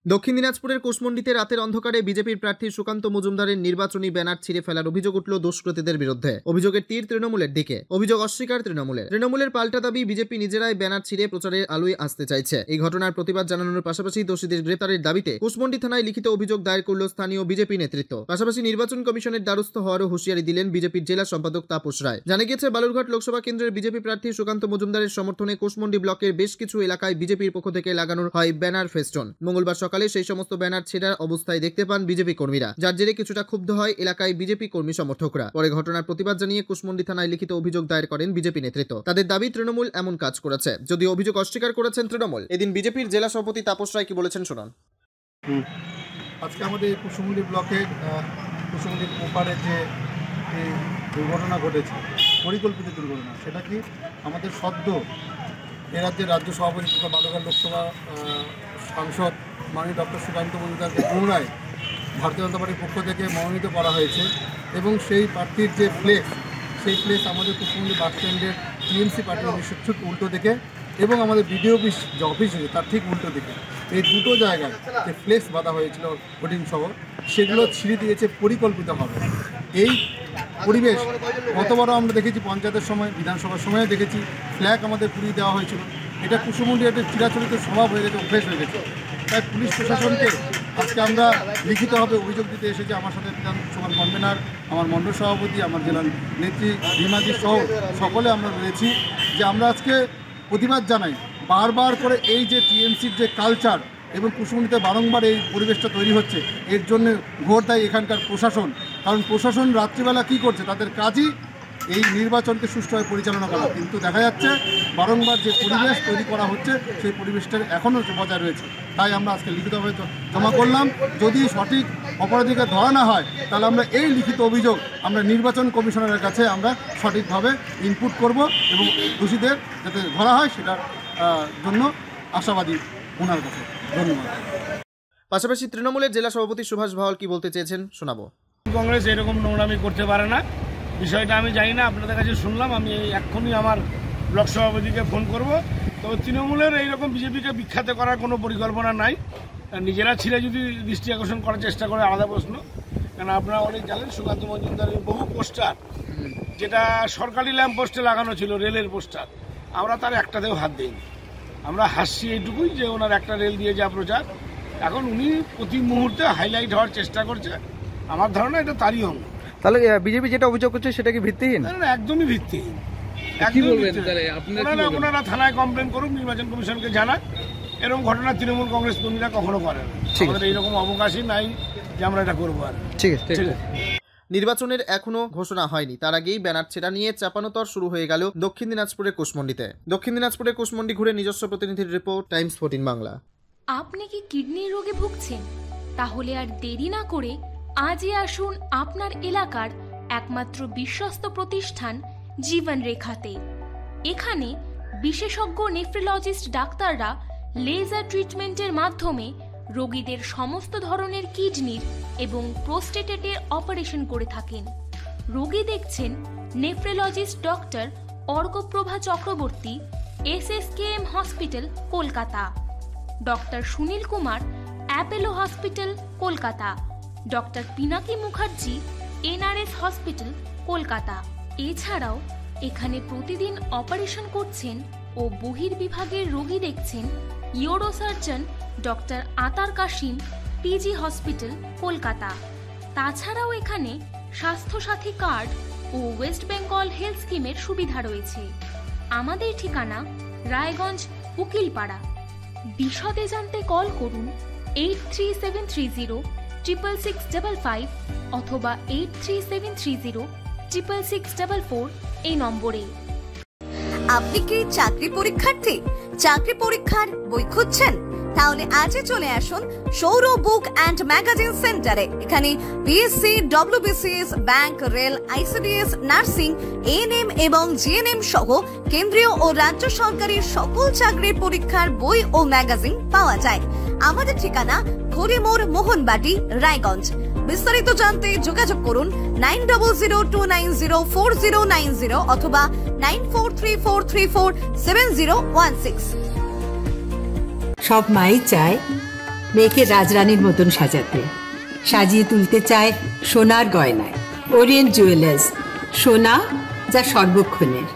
দক্ষিণ দিনাজপুরের কুশমন্ডিতে রাতের অন্ধকারে বিজেপির প্রার্থী সুকান্ত মজুমদারের নির্বাচনী ব্যানার ছিঁড়ে ফেলার অভিযোগ উঠল দুষ্কৃতীদের বিরুদ্ধে। অভিযোগের তীর তৃণমূলের দিকে। অভিযোগ অস্বীকার তৃণমূলের পাল্টা দাবি বিজেপি নিজেরাই ব্যানার ছিঁড়ে প্রচারের আলোয় আসতে চাইছে। এই ঘটনার প্রতিবাদ জানানোর পাশাপাশি দোষীদের গ্রেপ্তারের দাবিতে কুশমন্ডি থানায় লিখিত অভিযোগ দায়ের করল স্থানীয় বিজেপি নেতৃত্ব। পাশাপাশি নির্বাচন কমিশনের দ্বারস্থ হওয়ারও হুঁশিয়ারি দিলেন বিজেপির জেলা সম্পাদক তাপস রায়। জানা গিয়েছে, বালুরঘাট লোকসভা কেন্দ্রের বিজেপি প্রার্থী সুকান্ত মজুমদারের সমর্থনে কুশমন্ডি ব্লকের বেশ কিছু এলাকায় বিজেপির পক্ষ থেকে লাগানো হয় ব্যানার ফেস্টন। মঙ্গলবার সকালে সেই সমস্ত ব্যানার ছেঁড়ার অবস্থায় দেখতে পান বিজেপি কর্মীরা, যার জেরে কিছুটা ক্ষুব্ধ হয় এলাকায় বিজেপি কর্মী সমর্থকরা। পরে ঘটনার প্রতিবাদ জানিয়ে কুশমন্ডি থানায় লিখিত অভিযোগ দায়ের করেন বিজেপি নেতৃত্ব। তাদের দাবি তৃণমূল এমন কাজ করেছে, যদিও অভিযোগ অস্বীকার করেছেন তৃণমূল। এদিন বিজেপির জেলা সভাপতি তাপস রায় কি বলেছেন শুনুন। আজকে আমাদের কুশমন্ডি ব্লকের কুশমন্ডির ওপারে যে দুর্ঘটনা ঘটেছে, পরিকল্পিত দুর্ঘটনা, সেটা কি আমাদের সদ্য এ রাজ্যের রাজ্য সভাপতি তথা বালুরঘাট লোকসভা সাংসদ মাননীয় ডক্টর সুকান্ত মজুমদারকে পুনরায় ভারতীয় জনতা পার্টির পক্ষ থেকে মনোনীত করা হয়েছে এবং সেই প্রার্থীর যে প্লেস, সেই প্লেস আমাদের কুশমন্ডি বাস স্ট্যান্ডের টিএমসি পার্টির অফিসের ঠিক উল্টো দিকে এবং আমাদের বিডিও অফিস যে অফিস আছে তার ঠিক উল্টো দিকে এই দুটো জায়গায় যে ফ্লেক্স বাঁধা হয়েছিল হোর্ডিং সহ, সেগুলো ছিঁড়ে দিয়েছে পরিকল্পিতভাবে। এই পরিবেশ গতবারও আমরা দেখেছি, পঞ্চায়েতের সময়, বিধানসভার সময়ে দেখেছি ফ্ল্যাগ আমাদের পুড়িয়ে দেওয়া হয়েছিল। এটা কুশমন্ডি একটা চিরাচরিত স্বভাব হয়ে গেছে, অভ্যেস হয়ে গেছে। তাই পুলিশ প্রশাসনকে আজকে আমরা লিখিতভাবে অভিযোগ দিতে এসেছি। আমার সাথে বিধানসভার কনভেনার, আমার মণ্ডল সভাপতি, আমার জেলার নেত্রী রিমাজি সহ সকলে আমরা রয়েছি, যে আমরা আজকে প্রতিবাদ জানাই বারবার করে এই যে টিএমসির যে কালচার এবং কুশমন্ডিতে বারংবার এই পরিবেশটা তৈরি হচ্ছে, এর জন্য ঘোর দায়ী এখানকার প্রশাসন। কারণ প্রশাসন রাত্রিবেলা কী করছে, তাদের কাজই এই নির্বাচনকে সুষ্ঠুভাবে পরিচালনা করা, কিন্তু দেখা যাচ্ছে বারংবার যে পরিবেশ তৈরি করা হচ্ছে সেই পরিবেশটা এখনও বজায় রয়েছে। তাই আমরা আজকে লিখিতভাবে জমা করলাম। যদি সঠিক অপরাধীকে ধরা না হয়, তাহলে আমরা এই লিখিত অভিযোগ আমরা নির্বাচন কমিশনারের কাছে আমরা সঠিকভাবে ইনপুট করব এবং দোষীদের যাতে ধরা হয় সেটার জন্য আশাবাদী ওনার কাছে। ধন্যবাদ। পাশাপাশি তৃণমূলের জেলা সভাপতি সুভাষ ভাওয়াল কি বলতে চেয়েছেন শোনাবো। কংগ্রেস এরকম নোংরামি করতে পারে না, বিষয়টা আমি জানি না, আপনাদের কাছে শুনলাম। আমি এক্ষুনি আমার ব্লক সভাপতিকে ফোন করব। তো তৃণমূলের এইরকম বিজেপিকে বিখ্যাত করার কোনো পরিকল্পনা নাই। নিজেরা ছিঁড়ে যদি দৃষ্টি আকর্ষণ করার চেষ্টা করে আলাদা প্রশ্ন, কারণ আপনারা অনেক জানেন সুকান্ত মজুমদারের বহু পোস্টার যেটা সরকারি ল্যাম্প পোস্টে লাগানো ছিল, রেলের পোস্টার, আমরা তার একটাতেও হাত দিইনি। আমরা হাসছি এইটুকুই যে ওনার একটা রেল দিয়ে যা প্রচার, এখন উনি প্রতি মুহূর্তে হাইলাইট হওয়ার চেষ্টা করছে। আমার ধারণা এটা তারই অঙ্গ। তাহলে বিজেপি যেটা অভিযোগ করছে সেটা কি ভিত্তিহীন? একদমই ভিত্তিহীন। ওনারা থানায় কমপ্লেন করুন, নির্বাচন কমিশনকে জানান। এরকম ঘটনা তৃণমূল কংগ্রেস কর্মীরা কখনো করেন, আমাদের এইরকম অবকাশই নাই যে আমরা এটা করবো। আর ঠিক আছে। নির্বাচনের এখনো ঘোষণা হয়নি, তার আগেই ব্যানার ছেঁড়া নিয়ে চাপানোতর শুরু হয়ে গেল দক্ষিণ দিনাজপুরের কুশমন্ডিতে। দক্ষিণ দিনাজপুরের কুশমন্ডি ঘুরে নিজস্ব প্রতিনিধির রিপোর্ট, টাইমস 14 বাংলা। আপনি কি কিডনির রোগে ভুগছেন? তাহলে আর দেরি না করে আজই আসুন আপনার এলাকার একমাত্র বিশ্বস্ত প্রতিষ্ঠান জীবন রেখাতে। এখানে বিশেষজ্ঞ নেফ্রোলজিস্ট ডাক্তাররা লেজার ট্রিটমেন্টের মাধ্যমে রোগীদের সমস্ত ধরনের কিডনির এবং প্রোস্টেটের অপারেশন করে থাকেন। রোগী দেখছেন nephrologist doctor Arkaprava Chakraborty, SSKM hospital Kolkata, doctor Sunil Kumar, Apollo hospital Kolkata, doctor Pinaki Mukherjee, NRS hospital Kolkata. এছাড়াও এখানে প্রতিদিন অপারেশন করছেন ও বহির্বিভাগের রোগী দেখছেন ইউরোসার্জন ডক্টর আতার কাশিম, PG হসপিটাল কলকাতা। তাছাড়াও এখানে স্বাস্থ্যসাথী কার্ড ও ওয়েস্ট বেঙ্গল হেলথ স্কিমের সুবিধা রয়েছে। আমাদের ঠিকানা রায়গঞ্জ, উকিলপাড়া। বিশদে জানতে কল করুন 8373066655 অথবা 8373066644 এই নম্বরে। আপনি কি চাকরি পরীক্ষার্থী? চাকরি পরীক্ষার বই খুঁজছেন? তাহলে আজই চলে আসুন সৌর বুক অ্যান্ড ম্যাগাজিন সেন্টারে। এখানে BSc, WBCS, bank, rail, ICDS, nursing, ANM এবং GNM সহ কেন্দ্রীয় ও রাজ্য সরকারি সকল চাকরির পরীক্ষার বই ও ম্যাগাজিন পাওয়া যায়। আমাদের ঠিকানা ঘড়িমোড়, মোহনবাটি, রায়গঞ্জ। বিস্তারিত জানতে যোগাযোগ করুন 9002904090 অথবা 9434347016। সব মাই চায় মেয়েকে রাজরানীর মতন সাজাতে, সাজিয়ে তুলতে চায় সোনার গয়নায়। ওরিয়েন্ট জুয়েলার্স, সোনা যা সর্বক্ষণের।